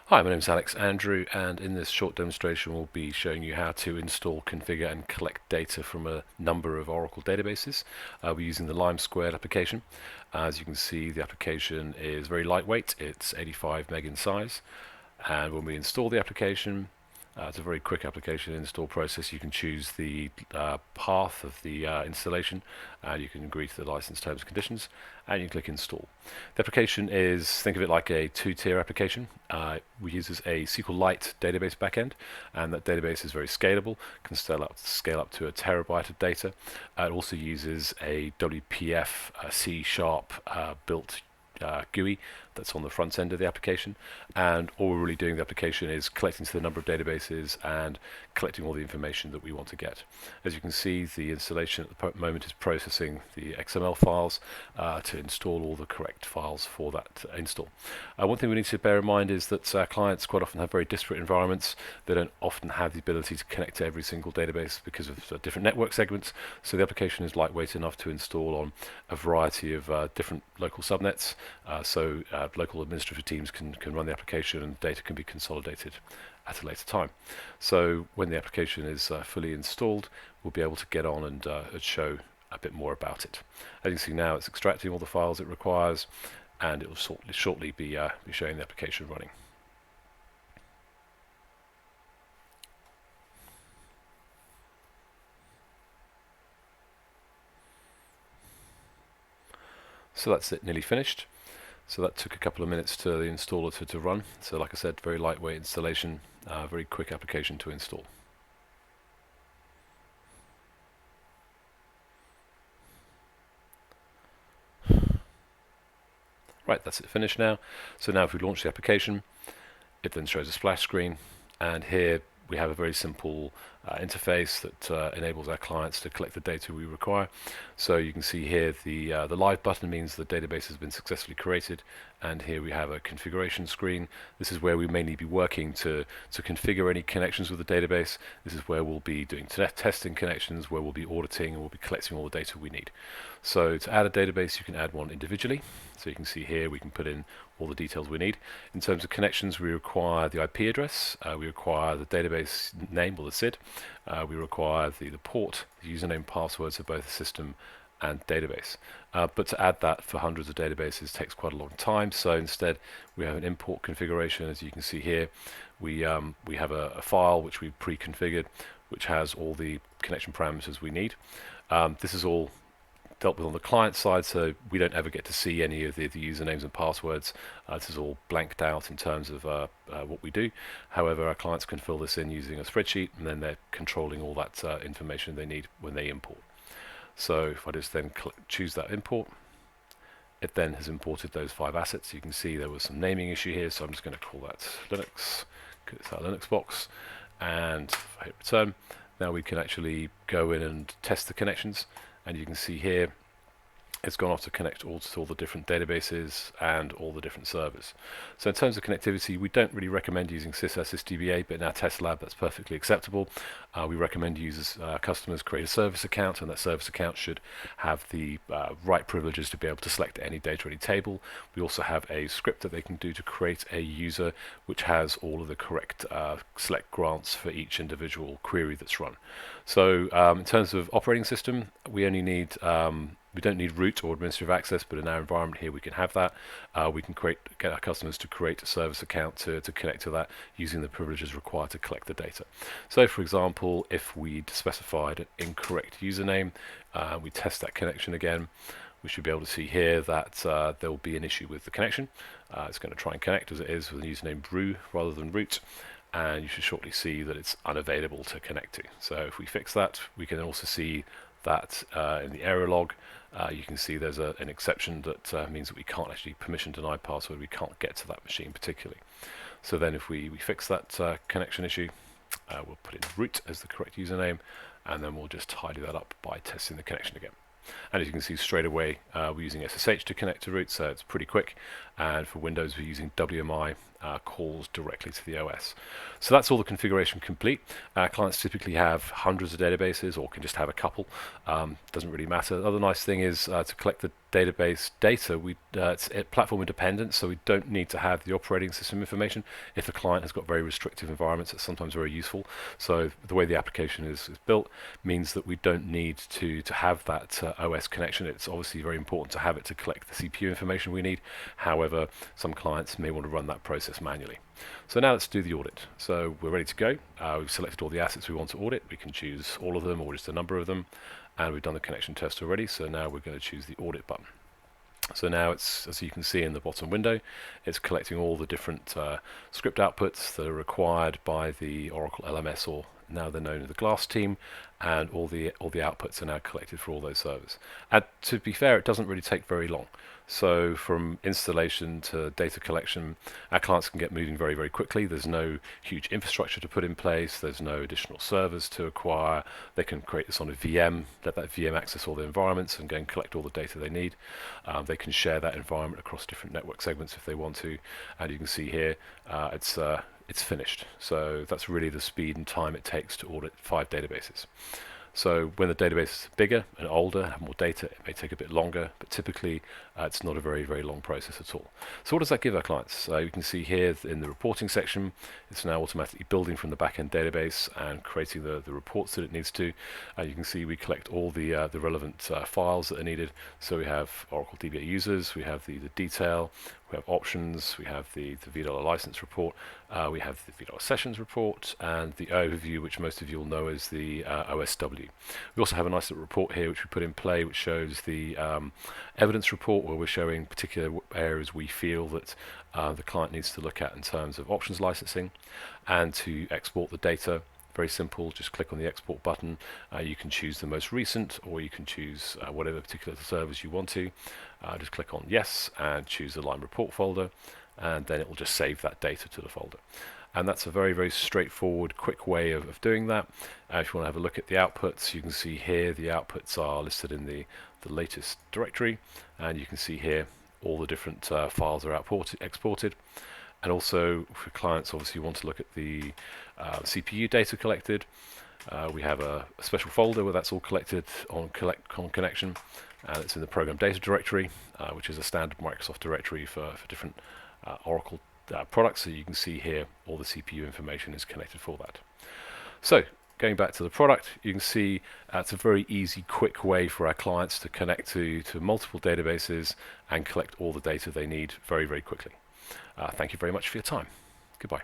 Hi, my name is Alex Andrew, and in this short demonstration we'll be showing you how to install, configure and collect data from a number of Oracle databases. We're using the Lime2 application. As you can see, the application is very lightweight. It's 85 meg in size, and when we install the application, it's a very quick application install process. You can choose the path of the installation, and you can agree to the license terms and conditions, and you can click install. The application is, think of it like a two-tier application. We use a SQLite database backend, and that database is very scalable, can scale up to a terabyte of data. It also uses a WPF C# built GUI that's on the front end of the application, and all we're really doing in the application is collecting to the number of databases and collecting all the information that we want to get. As you can see, the installation at the moment is processing the XML files to install all the correct files for that install. One thing we need to bear in mind is that clients quite often have very disparate environments. They don't often have the ability to connect to every single database because of different network segments, so the application is lightweight enough to install on a variety of different local subnets, so local administrative teams can run the application and data can be consolidated at a later time. So when the application is fully installed, we'll be able to get on and show a bit more about it. As you can see now, it's extracting all the files it requires, and it will shortly be showing the application running. So that's it, nearly finished. So that took a couple of minutes to the installer to run. So like I said, very lightweight installation, very quick application to install. Right, that's it finished now. So now if we launch the application, it then shows a splash screen, and here we have a very simple interface that enables our clients to collect the data we require. So you can see here the live button means the database has been successfully created, and here we have a configuration screen. This is where we mainly be working to configure any connections with the database. This is where we'll be doing testing connections, where we'll be auditing, and we'll be collecting all the data we need. So to add a database, you can add one individually. So you can see here we can put in all the details we need. In terms of connections, we require the IP address, we require the database name or the SID, we require the port, the username, passwords of both the system and database. But to add that for hundreds of databases takes quite a long time, so instead we have an import configuration. As you can see here, we have a file which we've pre-configured, which has all the connection parameters we need. This is all dealt with on the client side, so we don't ever get to see any of the usernames and passwords. This is all blanked out in terms of what we do. However, our clients can fill this in using a spreadsheet, and then they're controlling all that information they need when they import. So if I just then choose that import, it then has imported those 5 assets. You can see there was some naming issue here, so I'm just going to call that Linux. It's our Linux box, and if I hit return, now we can actually go in and test the connections. And you can see here it's gone off to connect all to all the different databases and all the different servers. So in terms of connectivity, we don't really recommend using sysdba, but in our test lab that's perfectly acceptable. We recommend customers create a service account, and that service account should have the right privileges to be able to select any data, any table. We also have a script that they can do to create a user which has all of the correct select grants for each individual query that's run. So in terms of operating system, we only need we don't need root or administrative access, but in our environment here we can have that. We can get our customers to create a service account to connect to that using the privileges required to collect the data. So for example, if we'd specified an incorrect username, we test that connection again, we should be able to see here that there will be an issue with the connection. It's going to try and connect as it is with a username brew rather than root, and you should shortly see that it's unavailable to connect to. So if we fix that, we can also see that in the error log, you can see there's an exception that means that we can't actually permission deny password, we can't get to that machine particularly. So then if we fix that connection issue, we'll put in root as the correct username, and then we'll just tidy that up by testing the connection again. And as you can see straight away, we're using SSH to connect to root, so it's pretty quick. And for Windows, we're using WMI calls directly to the OS. So that's all the configuration complete. Clients typically have hundreds of databases, or can just have a couple. Doesn't really matter. The other nice thing is to collect the database data, it's platform independent, so we don't need to have the operating system information. If a client has got very restrictive environments, it's sometimes very useful. So the way the application is built means that we don't need to have that OS connection. It's obviously very important to have it to collect the CPU information we need. However, some clients may want to run that process manually. So now let's do the audit. So we're ready to go. We've selected all the assets we want to audit. We can choose all of them or just a number of them. And we've done the connection test already, so now we're going to choose the audit button. So now it's, as you can see in the bottom window, it's collecting all the different script outputs that are required by the Oracle LMS, or now they're known as the Glass team, and all the outputs are now collected for all those servers. And to be fair, it doesn't really take very long. So from installation to data collection, our clients can get moving very, very quickly. There's no huge infrastructure to put in place. There's no additional servers to acquire. They can create this on a VM, let that VM access all the environments and go and collect all the data they need. They can share that environment across different network segments if they want to. And you can see here, it's finished. So that's really the speed and time it takes to audit 5 databases. So when the database is bigger and older, have more data, it may take a bit longer, but typically it's not a very, very long process at all. So what does that give our clients? You can see here in the reporting section, it's now automatically building from the backend database and creating the reports that it needs to. You can see we collect all the relevant files that are needed. So we have Oracle DBA users, we have the detail, we have options, we have the $V license report, we have the $V sessions report, and the overview, which most of you will know as the OSW. We also have a nice little report here which we put in play, which shows the evidence report, where we're showing particular areas we feel that the client needs to look at in terms of options licensing. And to export the data, very simple, just click on the export button. You can choose the most recent, or you can choose whatever particular servers you want to. Just click on yes and choose the Lime report folder, and then it will just save that data to the folder. And that's a very, very straightforward, quick way of doing that. If you want to have a look at the outputs, you can see here the outputs are listed in the latest directory, and you can see here all the different files are exported. And also for clients, obviously you want to look at the CPU data collected. We have a special folder where that's all collected on connection, and it's in the program data directory, which is a standard Microsoft directory for different Oracle products. So you can see here all the CPU information is connected for that. So going back to the product, you can see it's a very easy, quick way for our clients to connect to multiple databases and collect all the data they need very, very quickly. Thank you very much for your time. Goodbye.